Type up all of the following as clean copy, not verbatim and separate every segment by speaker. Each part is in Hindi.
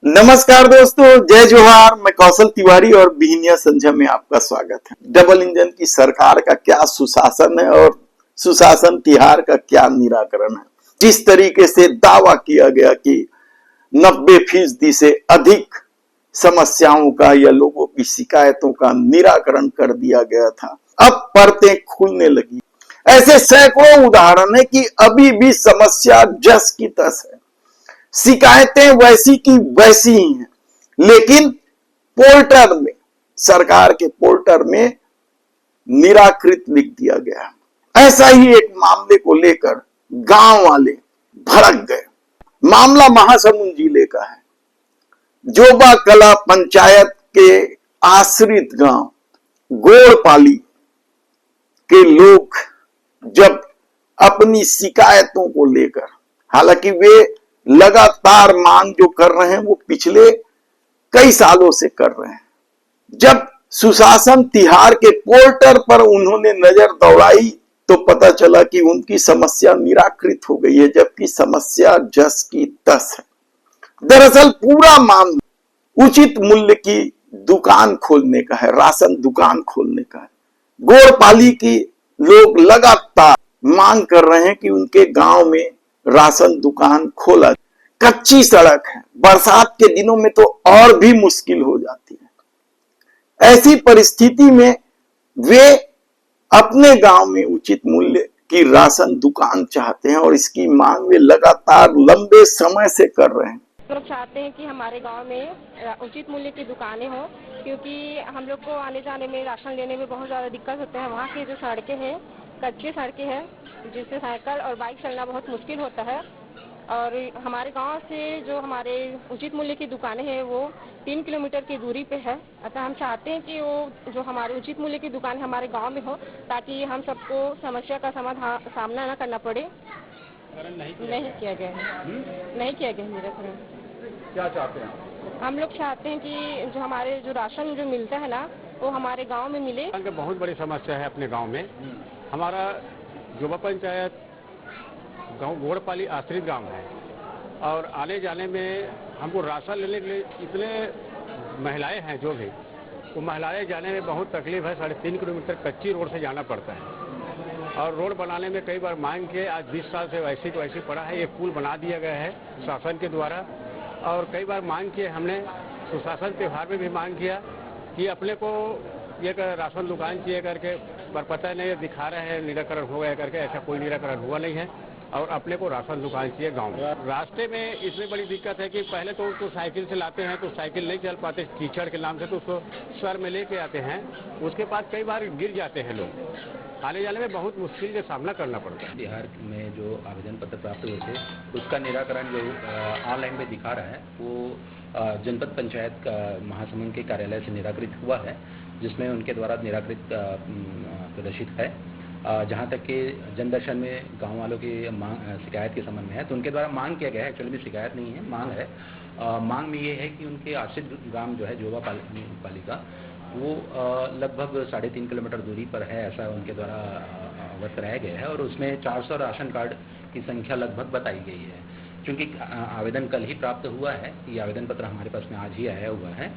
Speaker 1: नमस्कार दोस्तों, जय जोहार। मैं कौशल तिवारी और बिहनिया संझा में आपका स्वागत है। डबल इंजन की सरकार का क्या सुशासन है और सुशासन तिहार का क्या निराकरण है। जिस तरीके से दावा किया गया कि 90% से अधिक समस्याओं का या लोगों की शिकायतों का निराकरण कर दिया गया था, अब परतें खुलने लगी। ऐसे सैकड़ों उदाहरण है कि अभी भी समस्या जस की तस है, शिकायतें वैसी की वैसी ही हैं, लेकिन पोर्टल में, सरकार के पोर्टल में निराकृत लिख दिया गया। ऐसा ही एक मामले को लेकर गांव वाले भड़क गए। मामला महासमुंद जिले का है। जोबा कला पंचायत के आश्रित गांव गोड़पाली के लोग जब अपनी शिकायतों को लेकर, हालांकि वे लगातार मांग जो कर रहे हैं वो पिछले कई सालों से कर रहे हैं, जब सुशासन तिहार के पोर्टल पर उन्होंने नजर दौड़ाई तो पता चला कि उनकी समस्या निराकृत हो गई है, जबकि समस्या जस की तस है। दरअसल पूरा मामला उचित मूल्य की दुकान खोलने का है, राशन दुकान खोलने का है। गोड़पाली की लोग लगातार मांग कर रहे हैं कि उनके गांव में राशन दुकान खोला। कच्ची सड़क है, बरसात के दिनों में तो और भी मुश्किल हो जाती है। ऐसी परिस्थिति में वे अपने गांव में उचित मूल्य की राशन दुकान चाहते हैं और इसकी मांग वे लगातार लंबे समय से कर रहे हैं।
Speaker 2: लोग चाहते हैं कि हमारे गांव में उचित मूल्य की दुकानें हो, क्योंकि हम लोग को आने जाने में, राशन लेने में बहुत ज़्यादा दिक्कत होता है। वहाँ की जो सड़कें हैं, कच्ची सड़कें हैं, जिससे साइकिल और बाइक चलना बहुत मुश्किल होता है। और हमारे गांव से जो हमारे उचित मूल्य की दुकानें हैं वो 3 किलोमीटर की दूरी पे है। अतः हम चाहते हैं कि वो जो हमारे उचित मूल्य की दुकान हमारे गांव में हो, ताकि हम सबको समस्या का सामना न करना पड़े। नहीं किया गया है, नहीं किया गया है निराकरण।
Speaker 3: क्या चाहते हैं
Speaker 2: हम लोग चाहते हैं कि जो हमारे जो राशन जो मिलता है ना, वो हमारे गांव में मिले।
Speaker 3: बहुत बड़ी समस्या है अपने गांव में। हमारा जोबा पंचायत गांव गोड़पाली आश्रित गांव है और आने जाने में हमको राशन लेने के लिए इतने महिलाएं हैं, जो भी वो महिलाएं जाने में बहुत तकलीफ है। 3.5 किलोमीटर कच्ची रोड से जाना पड़ता है और रोड बनाने में कई बार मांग के आज 20 साल से वैसी को वैसी पड़ा है। एक पुल बना दिया गया है शासन के द्वारा और कई बार मांग किए हमने। सुशासन त्योहार में भी मांग किया कि अपने को ये राशन दुकान चाहिए करके, पर पता नहीं दिखा रहे हैं निराकरण हो गया करके। ऐसा कोई निराकरण हुआ नहीं है और अपने को राशन दुकान चाहिए गांव में। रास्ते में इसमें बड़ी दिक्कत है कि पहले तो उसको साइकिल से लाते हैं तो साइकिल नहीं चल पाते कीचड़ के नाम से, तो उसको सर में लेके आते हैं। उसके बाद कई बार गिर जाते हैं लोग। आने जाने में बहुत मुश्किल का सामना करना पड़ता है।
Speaker 4: बिहार में जो आवेदन पत्र प्राप्त हुए थे उसका निराकरण जो ऑनलाइन में दिखा रहा है वो जनपद पंचायत का महासमुंद के कार्यालय से निराकृत हुआ है, जिसमें उनके द्वारा निराकृत प्रदर्शित है। जहाँ तक कि जनदर्शन में गांव वालों की शिकायत के संबंध में है, तो उनके द्वारा मांग किया गया है। एक्चुअली में शिकायत नहीं है, मांग है। मांग में ये है कि उनके आश्रित गांव जो है जोबा पालिका, वो लगभग 3.5 किलोमीटर दूरी पर है, ऐसा उनके द्वारा अवगत कराया गया है। और उसमें 400 राशन कार्ड की संख्या लगभग बताई गई है। चूँकि आवेदन कल ही प्राप्त हुआ है, ये आवेदन पत्र हमारे पास में आज ही आया हुआ है।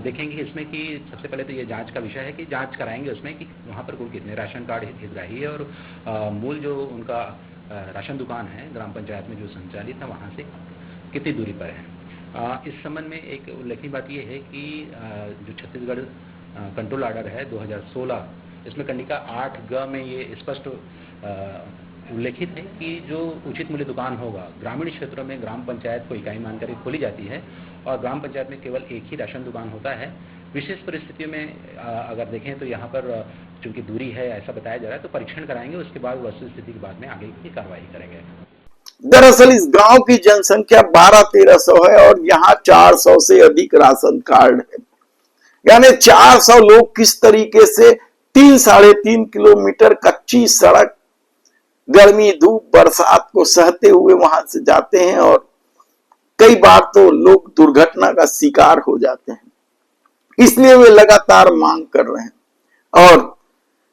Speaker 4: देखेंगे इसमें कि सबसे पहले तो ये जांच का विषय है कि जांच कराएंगे उसमें कि वहाँ पर कुल कितने राशन कार्ड हितग्राही है और मूल जो उनका राशन दुकान है ग्राम पंचायत में जो संचालित है वहाँ से कितनी दूरी पर है। इस संबंध में एक उल्लेखनीय बात यह है कि जो छत्तीसगढ़ कंट्रोल ऑर्डर है 2016, इसमें कंडिका 8ग में ये स्पष्ट उल्लेखित है कि जो उचित मूल्य दुकान होगा ग्रामीण क्षेत्रों में ग्राम पंचायत को इकाई मानकर खोली जाती है और ग्राम पंचायत में केवल एक ही राशन दुकान होता है। विशेष परिस्थितियों में अगर देखें तो यहाँ पर चूंकि दूरी है ऐसा बताया जा रहा है, तो परीक्षण कराएंगे, उसके बाद वस्तु स्थिति के बाद में आगे की कार्रवाई करेंगे।
Speaker 1: दरअसल इस गांव की जनसंख्या 1200-1300 है और यहाँ 400 से अधिक राशन कार्ड है। यानी 400 लोग किस तरीके से 3-3.5 किलोमीटर कच्ची सड़क, गर्मी धूप बरसात को सहते हुए वहां से जाते हैं और कई बार तो लोग दुर्घटना का शिकार हो जाते हैं। इसलिए वे लगातार मांग कर रहे हैं और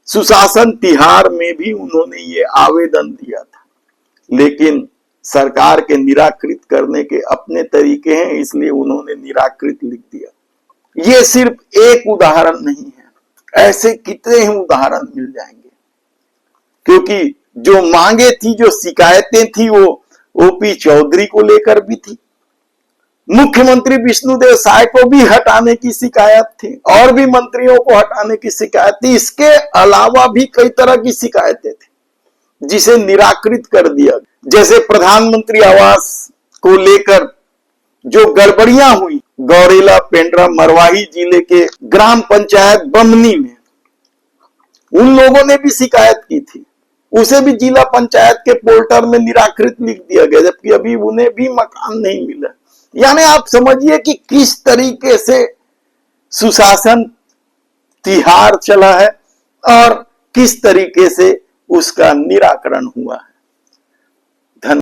Speaker 1: सुशासन तिहार में भी उन्होंने ये आवेदन दिया था, लेकिन सरकार के निराकृत करने के अपने तरीके हैं, इसलिए उन्होंने निराकृत लिख दिया। ये सिर्फ एक उदाहरण नहीं है, ऐसे कितने ही उदाहरण मिल जाएंगे, क्योंकि जो मांगे थी, जो शिकायतें थी, वो ओपी चौधरी को लेकर भी थी, मुख्यमंत्री विष्णुदेव साय को भी हटाने की शिकायत थी, और भी मंत्रियों को हटाने की शिकायत थी। इसके अलावा भी कई तरह की शिकायतें थी जिसे निराकृत कर दिया। जैसे प्रधानमंत्री आवास को लेकर जो गड़बड़ियां हुई, गौरेला, पेंड्रा, मरवाही जिले के ग्राम पंचायत बमनी में, उन लोगों ने भी शिकायत की थी, उसे भी जिला पंचायत के पोर्टल में निराकृत लिख दिया गया, जबकि अभी उन्हें भी मकान नहीं मिला। यानी आप समझिए कि किस तरीके से सुशासन तिहार चला है और किस तरीके से उसका निराकरण हुआ है।